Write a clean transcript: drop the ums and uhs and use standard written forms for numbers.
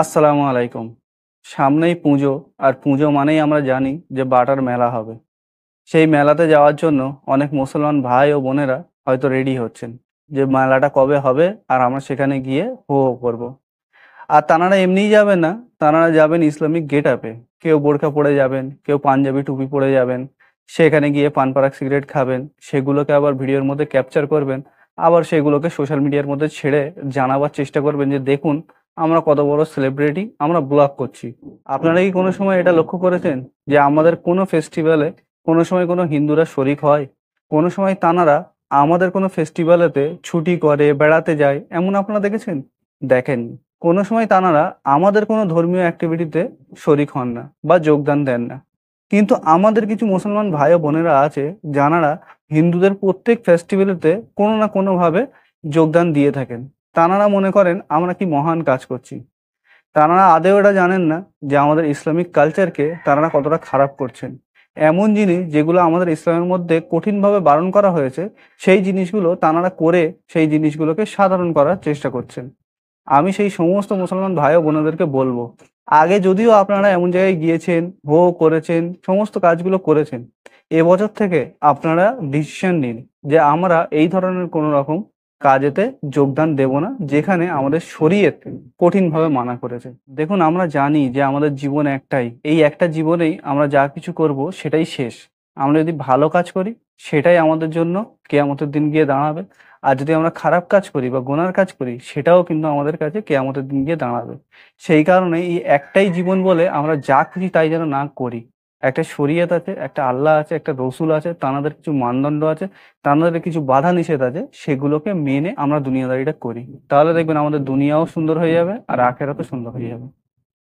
আসসালামু আলাইকুম। সামনেই পুজো, আর পুজো মানেই আমরা জানি যে বাটার মেলা হবে। সেই মেলাতে যাওয়ার জন্য অনেক মুসলমান ভাই ও বোনেরা হয়তো রেডি হচ্ছেন যে মেলাটা কবে হবে আর আমরা সেখানে গিয়ে হো হো করবো। আর তানারা এমনিই যাবেন না, তানারা যাবেন ইসলামিক গেট আপে। কেউ বোরকা পরে যাবেন, কেউ পাঞ্জাবি টুপি পরে যাবেন। সেখানে গিয়ে পান পারাক সিগারেট খাবেন, সেগুলোকে আবার ভিডিওর মধ্যে ক্যাপচার করবেন। আবার সেগুলোকে সোশ্যাল মিডিয়ার মধ্যে ছেড়ে জানাবার চেষ্টা করবেন যে দেখুন আমরা কত বড় সেলিব্রিটি, আমরা ব্লগ করছি। আপনারা কি কোনো সময় এটা লক্ষ্য করেছেন যে আমাদের কোনো ফেস্টিভ্যালে কোনো সময় কোনো হিন্দুরা শরিক হয়? কোনো সময় তানারা আমাদের কোনো ফেস্টিভ্যালেতে ছুটি করে বেড়াতে যায় এমন আপনারা দেখেছেন? দেখেননি। কোনো সময় তানারা আমাদের কোনো ধর্মীয় অ্যাক্টিভিটিতে শরিক হন না বা যোগদান দেন না। কিন্তু আমাদের কিছু মুসলমান ভাই ও বোনেরা আছে যারা হিন্দুদের প্রত্যেক ফেস্টিভ্যালেতে কোনো না কোনোভাবে যোগদান দিয়ে থাকেন। তানারা মনে করেন আমরা কি মহান কাজ করছি। তানারা আদৌ এটা জানেন না যে আমাদের ইসলামিক কালচারকে তারা কতটা খারাপ করছেন। এমন জিনিস যেগুলো আমাদের ইসলামের মধ্যে কঠিনভাবে বারণ করা হয়েছে, সেই জিনিসগুলো তানারা করে সেই জিনিসগুলোকে সাধারণ করার চেষ্টা করছেন। আমি সেই সমস্ত মুসলমান ভাই ও বোনেদেরকে বলবো, আগে যদিও আপনারা এমন জায়গায় গিয়েছেন, ভো করেছেন, সমস্ত কাজগুলো করেছেন, এবছর থেকে আপনারা ডিসিশন নিন যে আমরা এই ধরনের কোনো রকম কাজেতে যোগদান দেব না যেখানে আমাদের শরীয়ত কঠিনভাবে মানা করেছে। দেখুন, আমরা জানি যে আমাদের জীবন একটাই, এই একটা জীবনেই আমরা যা কিছু করব সেটাই শেষ। আমরা যদি ভালো কাজ করি সেটাই আমাদের জন্য কেয়ামতের দিন গিয়ে দাঁড়াবে। আর যদি আমরা খারাপ কাজ করি বা গুনার কাজ করি সেটাও কিন্তু আমাদের কাছে কেয়ামতের দিন গিয়ে দাঁড়াবে। সেই কারণে এই একটাই জীবন বলে আমরা যা খুশি তাই যেন না করি। একটা শরীয়ত আছে, একটা আল্লাহ আছে, একটা রসুল আছে, তানাদের কিছু মানদণ্ড আছে, তানাদের কিছু বাধা নিষেধ আছে, সেগুলোকে মেনে আমরা দুনিয়াদারিটা করি। তাহলে দেখবেন আমাদের দুনিয়াও সুন্দর হয়ে যাবে আর আখেরাতও সুন্দর হয়ে যাবে।